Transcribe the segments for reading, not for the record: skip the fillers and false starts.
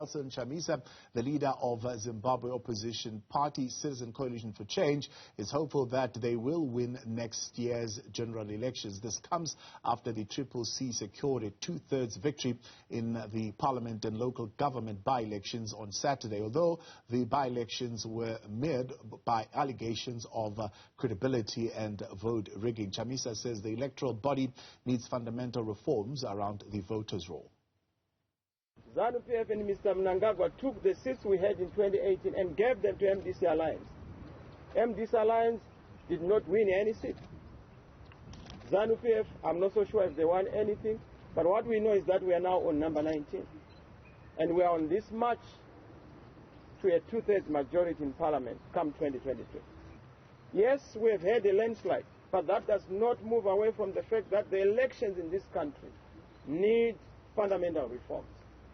Nelson Chamisa, the leader of Zimbabwe opposition party Citizen Coalition for Change, is hopeful that they will win next year's general elections. This comes after the Triple C secured a two-thirds victory in the parliament and local government by-elections on Saturday, although the by-elections were marred by allegations of credibility and vote rigging. Chamisa says the electoral body needs fundamental reforms around the voters' roll. ZANU-PF and Mr. Mnangagwa took the seats we had in 2018 and gave them to MDC Alliance. MDC Alliance did not win any seat. ZANU-PF, I'm not so sure if they won anything, but what we know is that we are now on number 19. And we are on this march to a two-thirds majority in Parliament come 2022. Yes, we have had a landslide, but that does not move away from the fact that the elections in this country need fundamental reforms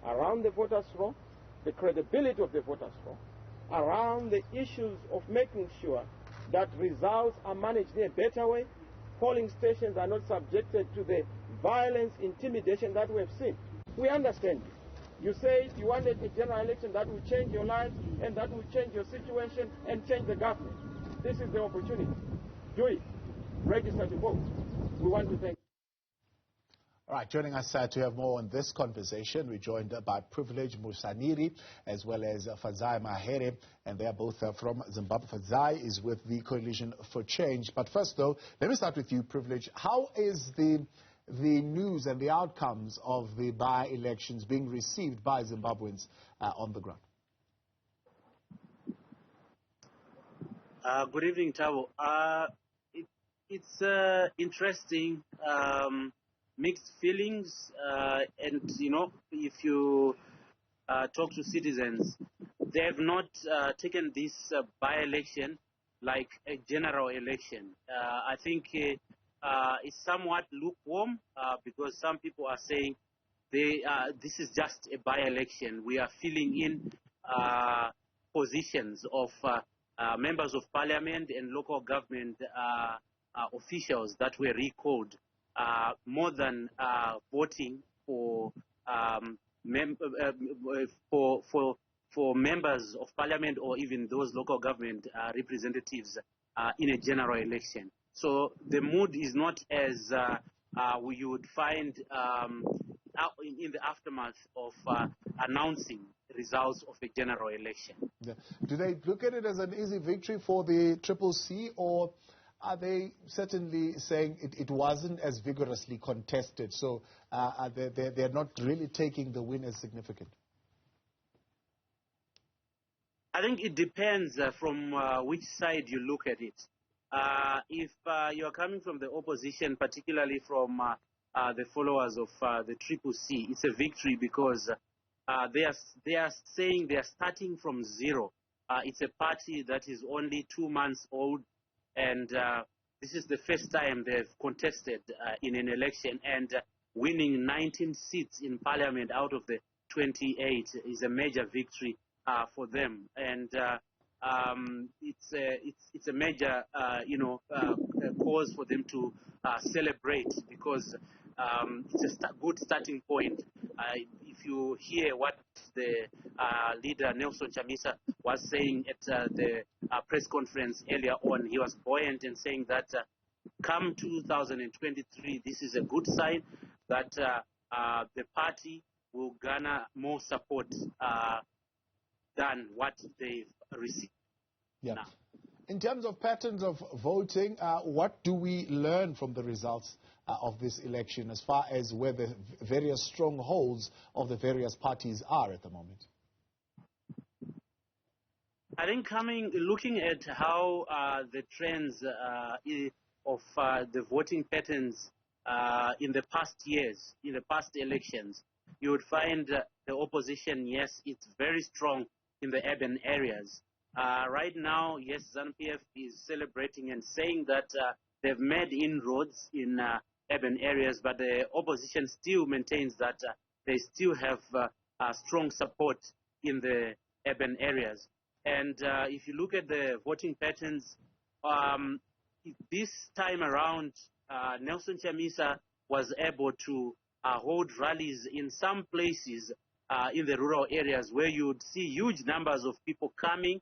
around the voters' roll, the credibility of the voters' roll, around the issues of making sure that results are managed in a better way, polling stations are not subjected to the violence, intimidation that we have seen. We understand you. You say you wanted a general election that will change your life and that will change your situation and change the government. This is the opportunity. Do it. Register to vote. We want to thank you. All right, joining us to have more on this conversation, we're joined by Privilege Musvanhiri as well as Fadzai Mahere, and they are both from Zimbabwe. Fadzai is with the Coalition for Change. But first, though, let me start with you, Privilege. How is the news and the outcomes of the by-elections being received by Zimbabweans on the ground? Good evening, Tabo. It's interesting. Mixed feelings, and you know, if you talk to citizens, they have not taken this by-election like a general election. I think it's somewhat lukewarm because some people are saying this is just a by-election. We are filling in positions of members of parliament and local government officials that were recalled. More than voting for members of parliament or even those local government representatives in a general election. So the mood is not as you would find in the aftermath of announcing results of a general election. Yeah. Do they look at it as an easy victory for the Triple C, or are they certainly saying it wasn't as vigorously contested, so they're not really taking the win as significant? I think it depends from which side you look at it. If you're coming from the opposition, particularly from the followers of the Triple C, it's a victory because they are saying they are starting from zero. It's a party that is only 2 months old. And this is the first time they've contested in an election, and winning 19 seats in parliament out of the 28 is a major victory for them. And it's a major cause for them to celebrate, because it's a good starting point. If you hear what the leader Nelson Chamisa was saying at the press conference earlier on, he was buoyant and saying that come 2023, this is a good sign that the party will garner more support than what they've received. Yeah. Now. In terms of patterns of voting, what do we learn from the results of this election as far as where the various strongholds of the various parties are at the moment? I think looking at how the trends of the voting patterns in the past years, in the past elections, you would find the opposition, yes, it's very strong in the urban areas. Right now, yes, ZANU-PF is celebrating and saying that they've made inroads in urban areas, but the opposition still maintains that they still have strong support in the urban areas. And if you look at the voting patterns, this time around, Nelson Chamisa was able to hold rallies in some places in the rural areas where you would see huge numbers of people coming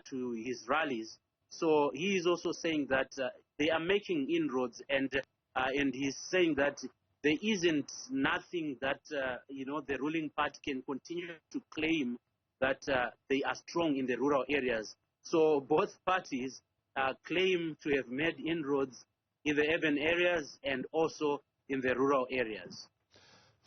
to his rallies. So he is also saying that they are making inroads, and he's saying that there isn't nothing that the ruling party can continue to claim that they are strong in the rural areas. So both parties claim to have made inroads in the urban areas and also in the rural areas.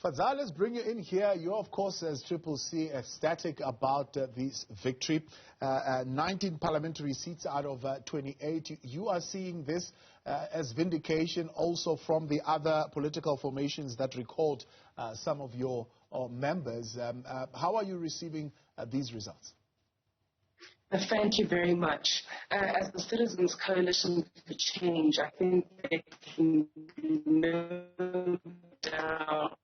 Fadzai, let's bring you in here. You're, of course, as Triple C, ecstatic about this victory. 19 parliamentary seats out of 28. You are seeing this as vindication also from the other political formations that recalled some of your members. How are you receiving these results? Thank you very much. As the Citizens Coalition for Change, I think there can be no doubt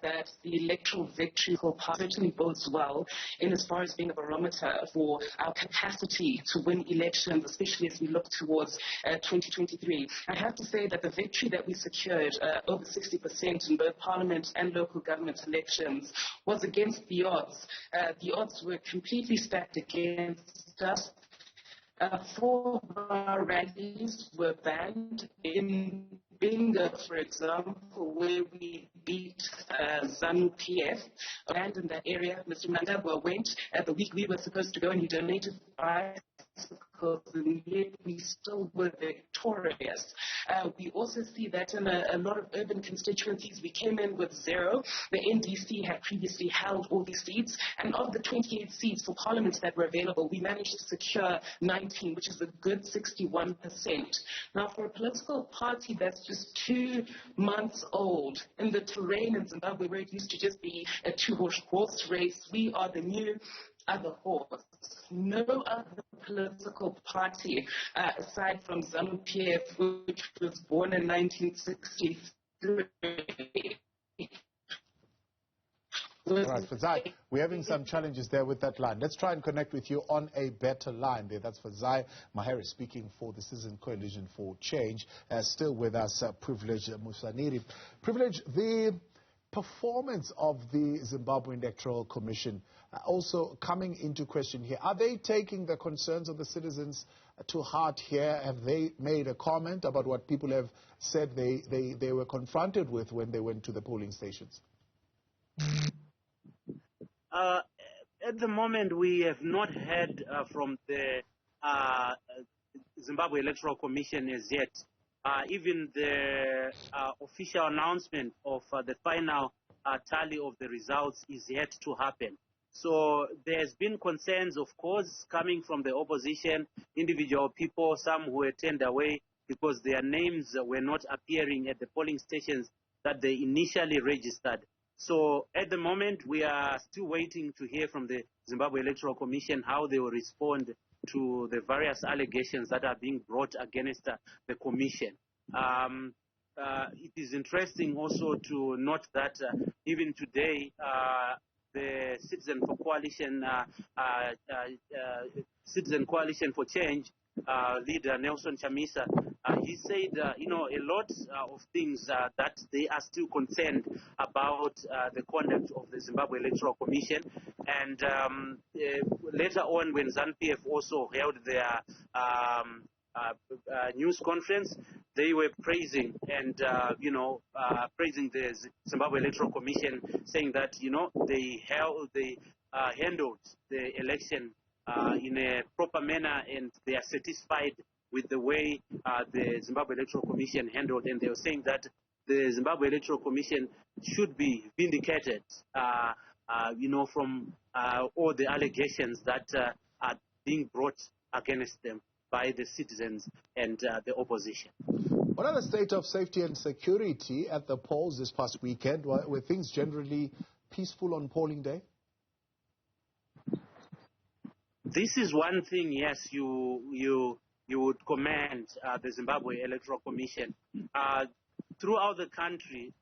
that the electoral victory for party certainly bodes well in as far as being a barometer for our capacity to win elections, especially as we look towards 2023. I have to say that the victory that we secured, over 60% in both parliament and local government elections, was against the odds. The odds were completely stacked against us. 4 of our rallies were banned. In Bingo, for example, where we beat ZANU-PF, banned in that area. Mr. Mnangagwa went the week we were supposed to go, and he donated bicycles, and yet we still were victorious. We also see that in a lot of urban constituencies, we came in with 0. The NDC had previously held all these seats, and of the 28 seats for parliament that were available, we managed to secure 19, which is a good 61%. Now, for a political party that's just 2 months old in the terrain in Zimbabwe, where it used to just be a 2-horse race, we are the new other horse. No other political party, aside from ZANU-PF, which was born in 1963. All right, Fadzai, we're having some challenges there with that line. Let's try and connect with you on a better line there. That's Fadzai Mahere speaking for the Citizen Coalition for Change. Still with us, Privilege Musvanhiri. Privilege, the performance of the Zimbabwe Electoral Commission also coming into question here. Are they taking the concerns of the citizens to heart here? Have they made a comment about what people have said they were confronted with when they went to the polling stations? At the moment, we have not heard from the Zimbabwe Electoral Commission as yet. Even the official announcement of the final tally of the results is yet to happen. So there's been concerns, of course, coming from the opposition, individual people, some who were turned away because their names were not appearing at the polling stations that they initially registered. So at the moment, we are still waiting to hear from the Zimbabwe Electoral Commission how they will respond to the various allegations that are being brought against the commission. It is interesting also to note that even today, the Citizen Coalition for Change leader Nelson Chamisa, he said, a lot of things that they are still concerned about the conduct of the Zimbabwe Electoral Commission. And later on, when ZANU-PF also held their news conference, they were praising and praising the Zimbabwe Electoral Commission, saying that they handled the election in a proper manner, and they are satisfied with the way the Zimbabwe Electoral Commission handled, and they were saying that the Zimbabwe Electoral Commission should be vindicated, from all the allegations that are being brought against them by the citizens and the opposition. What are the state of safety and security at the polls this past weekend? Were things generally peaceful on polling day? This is one thing, yes, you would commend the Zimbabwe Electoral Commission. Throughout the country,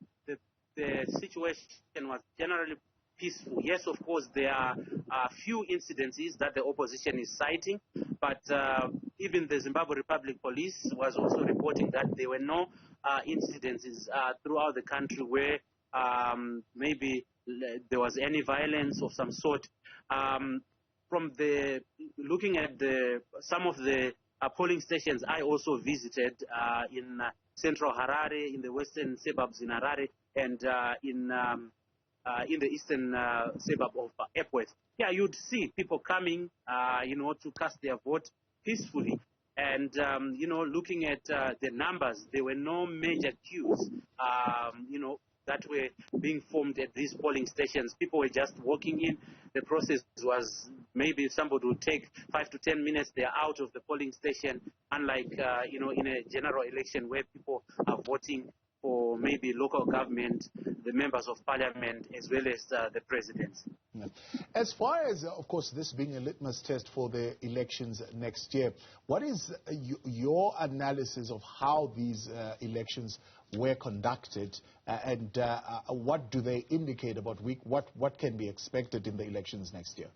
the situation was generally peaceful. Yes, of course, there are a few incidences that the opposition is citing, but even the Zimbabwe Republic Police was also reporting that there were no incidences throughout the country where maybe there was any violence of some sort. From the looking at some of the polling stations I also visited in central Harare, in the western suburbs in Harare, and in the eastern suburb of Epworth. Yeah, you'd see people coming, to cast their vote peacefully. And, looking at the numbers, there were no major queues, that were being formed at these polling stations. People were just walking in. The process was maybe somebody would take 5 to 10 minutes. They're out of the polling station, unlike, in a general election where people are voting for maybe local government, the members of parliament, as well as the president. Yeah. As far as, of course, this being a litmus test for the elections next year, what is your analysis of how these elections were conducted, and what do they indicate about what can be expected in the elections next year?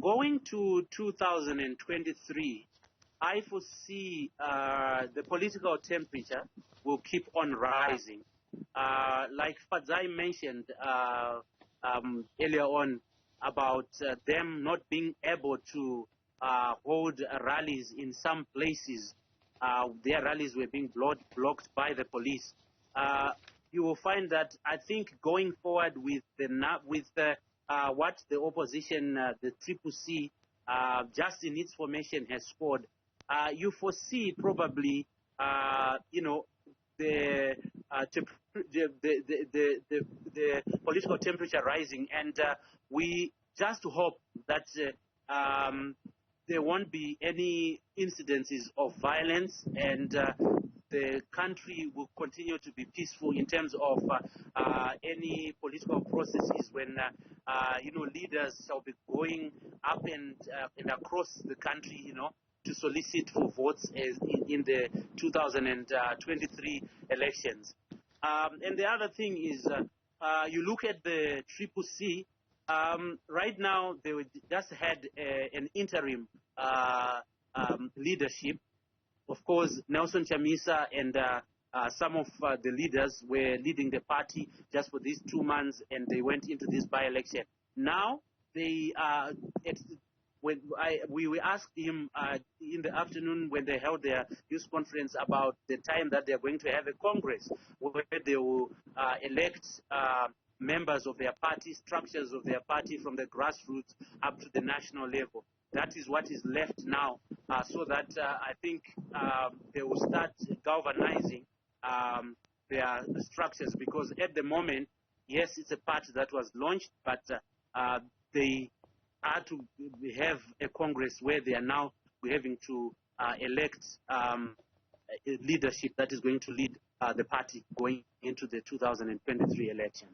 Going to 2023, I foresee the political temperature will keep on rising. Like Fadzai mentioned earlier on about them not being able to hold rallies in some places. Their rallies were being blocked by the police. You will find that I think going forward with what the opposition, the CCC, just in its formation has scored, you foresee probably, the political temperature rising, and we just hope that there won't be any incidences of violence, and the country will continue to be peaceful in terms of any political processes when leaders shall be going up and across the country, to solicit for votes as in the 2023 elections. And the other thing is, you look at the CCC. Right now, they just had an interim leadership. Of course, Nelson Chamisa and some of the leaders were leading the party just for these 2 months, and they went into this by-election. Now, they when we asked him in the afternoon when they held their news conference about the time that they're going to have a Congress where they will elect members of their party, structures of their party from the grassroots up to the national level. That is what is left now, so that I think they will start galvanizing their structures, because at the moment, yes, it's a party that was launched, but they are to have a Congress where they are now having to elect a leadership that is going to lead the party going into the 2023 election.